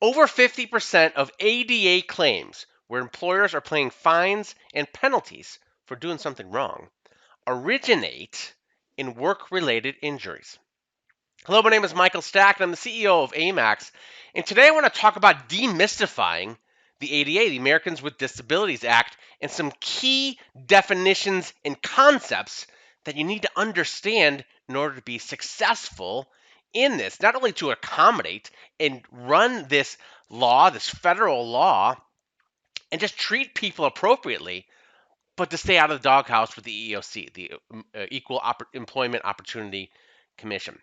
Over 50% of ADA claims where employers are paying fines and penalties for doing something wrong originate in work-related injuries. Hello, my name is Michael Stack, and I'm the CEO of AMAX. And today I want to talk about demystifying the ADA, the Americans with Disabilities Act, and some key definitions and concepts that you need to understand in order to be successful in this, not only to accommodate and run this law, this federal law, and just treat people appropriately, but to stay out of the doghouse with the EEOC, the Employment Opportunity Commission.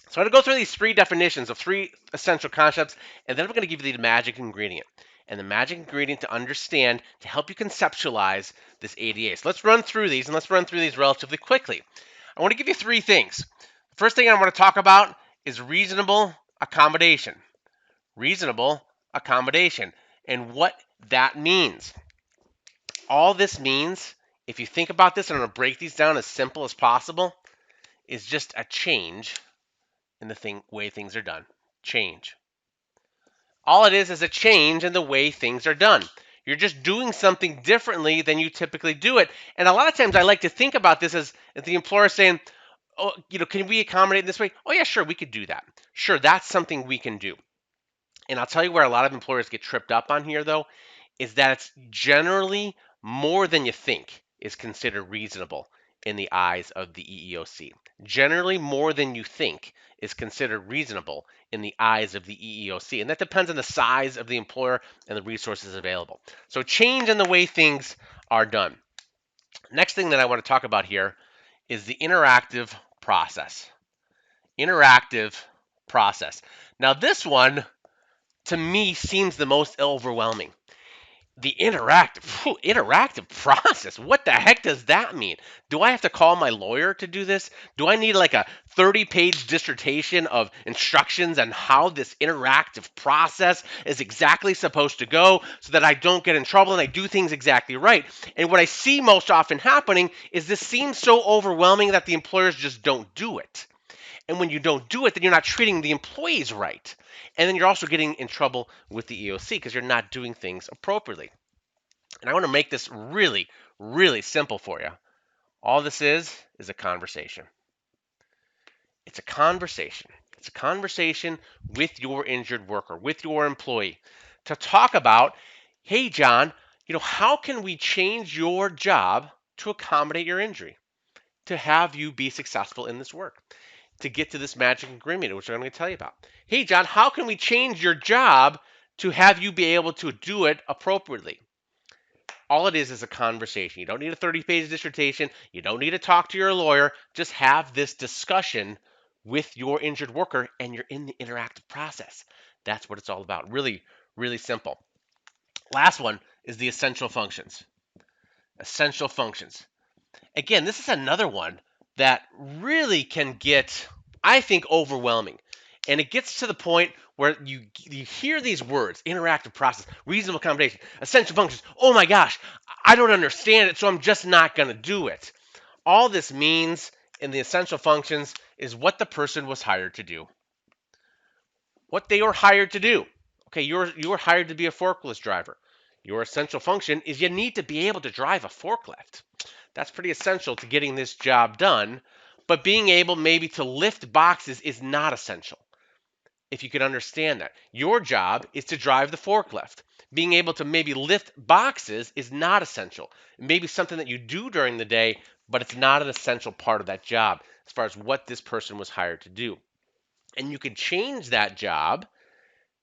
So I'm going to go through these three definitions of three essential concepts, and then I'm going to give you the magic ingredient. And the magic ingredient to understand to help you conceptualize this ADA. So let's run through these, and let's run through these relatively quickly. I want to give you three things. The first thing I want to talk about is reasonable accommodation. Reasonable accommodation, and what that means. All this means, if you think about this, and I'm going to break these down as simple as possible, is just a change in the way things are done. Change. All it is a change in the way things are done. You're just doing something differently than you typically do it. And a lot of times I like to think about this as the employer saying, oh, can we accommodate in this way? Oh, yeah, sure, we could do that. Sure, that's something we can do. And I'll tell you where a lot of employers get tripped up on here, though, is that it's generally more than you think is considered reasonable in the eyes of the EEOC. Generally, more than you think is considered reasonable in the eyes of the EEOC. And that depends on the size of the employer and the resources available. So change in the way things are done. Next thing that I want to talk about here is the interactive process. Interactive process. Now this one, to me, seems the most overwhelming. The interactive process. What the heck does that mean? Do I have to call my lawyer to do this? Do I need like a 30-page dissertation of instructions on how this interactive process is exactly supposed to go so that I don't get in trouble and I do things exactly right? And what I see most often happening is this seems so overwhelming that the employers just don't do it. And when you don't do it, then you're not treating the employees right. And then you're also getting in trouble with the EEOC because you're not doing things appropriately. And I want to make this really, really simple for you. All this is a conversation. It's a conversation. It's a conversation with your injured worker, with your employee, to talk about, hey, John, how can we change your job to accommodate your injury, to have you be successful in this work, to get to this magic agreement, which I'm going to tell you about. Hey, John, how can we change your job to have you be able to do it appropriately? All it is a conversation. You don't need a 30-page dissertation. You don't need to talk to your lawyer. Just have this discussion with your injured worker, and you're in the interactive process. That's what it's all about. Really, really simple. Last one is the essential functions. Essential functions. Again, this is another one that really can get, I think, overwhelming. And it gets to the point where you hear these words: interactive process, reasonable accommodation, essential functions. Oh my gosh, I don't understand it, so I'm just not going to do it. All this means in the essential functions is what the person was hired to do. What they were hired to do. Okay, you were hired to be a forklift driver. Your essential function is you need to be able to drive a forklift. That's pretty essential to getting this job done. But being able maybe to lift boxes is not essential. If you can understand that. Your job is to drive the forklift. Being able to maybe lift boxes is not essential. It may be something that you do during the day, but it's not an essential part of that job as far as what this person was hired to do. And you can change that job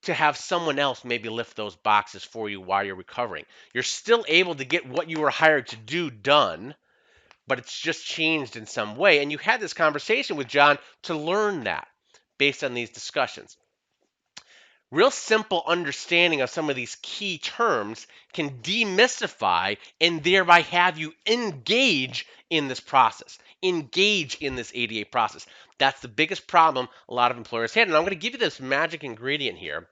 to have someone else maybe lift those boxes for you while you're recovering. You're still able to get what you were hired to do done, but it's just changed in some way. And you had this conversation with John to learn that based on these discussions. Real simple understanding of some of these key terms can demystify and thereby have you engage in this process, engage in this ADA process. That's the biggest problem a lot of employers had. And I'm going to give you this magic ingredient here,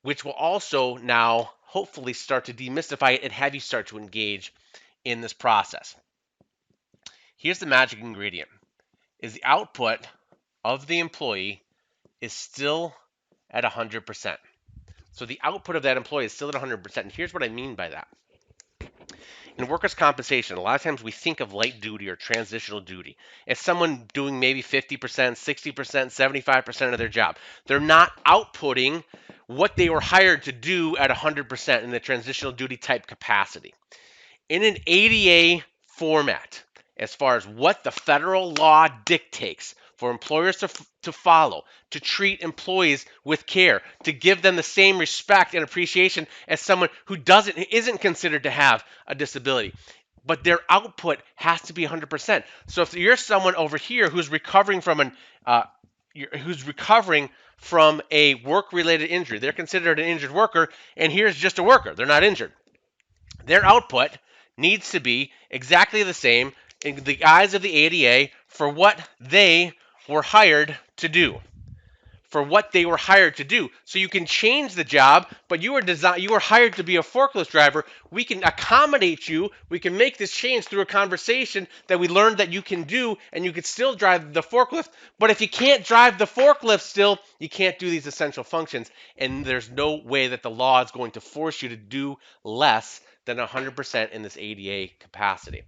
which will also now hopefully start to demystify it and have you start to engage in this process. Here's the magic ingredient: is the output of the employee is still at 100%. So the output of that employee is still at 100%. And here's what I mean by that. In workers' compensation, a lot of times we think of light duty or transitional duty as someone doing maybe 50%, 60%, 75% of their job. They're not outputting what they were hired to do at 100% in the transitional duty type capacity. In an ADA format, as far as what the federal law dictates for employers to follow, to treat employees with care, to give them the same respect and appreciation as someone who isn't considered to have a disability. But their output has to be 100%. So if you're someone over here who's recovering from a work-related injury, they're considered an injured worker, and here's just a worker. They're not injured. Their output needs to be exactly the same in the eyes of the ADA for what they were hired to do. For what they were hired to do. So you can change the job, but you were hired to be a forklift driver. We can accommodate you. We can make this change through a conversation that we learned that you can do, and you could still drive the forklift. But if you can't drive the forklift still, you can't do these essential functions, and there's no way that the law is going to force you to do less than 100% in this ADA capacity.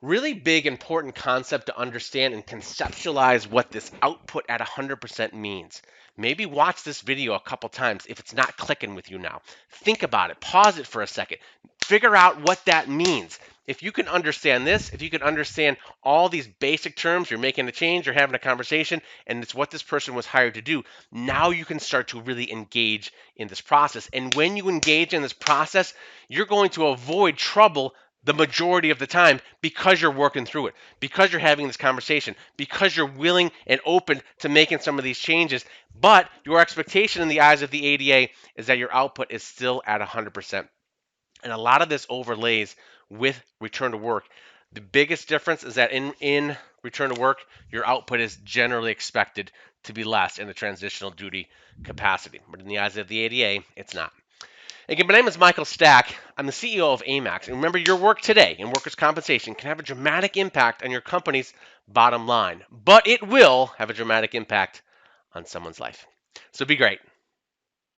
Really big, important concept to understand and conceptualize what this output at 100% means. Maybe watch this video a couple times if it's not clicking with you now. Think about it. Pause it for a second. Figure out what that means. If you can understand this, if you can understand all these basic terms, you're making a change, you're having a conversation, and it's what this person was hired to do, now you can start to really engage in this process. And when you engage in this process, you're going to avoid trouble the majority of the time because you're working through it, because you're having this conversation, because you're willing and open to making some of these changes. But your expectation in the eyes of the ADA is that your output is still at 100%. And a lot of this overlays with return to work. The biggest difference is that in return to work, your output is generally expected to be less in the transitional duty capacity. But in the eyes of the ADA, it's not. Again, my name is Michael Stack. I'm the CEO of AMAX. And remember, your work today in workers' compensation can have a dramatic impact on your company's bottom line, but it will have a dramatic impact on someone's life. So be great.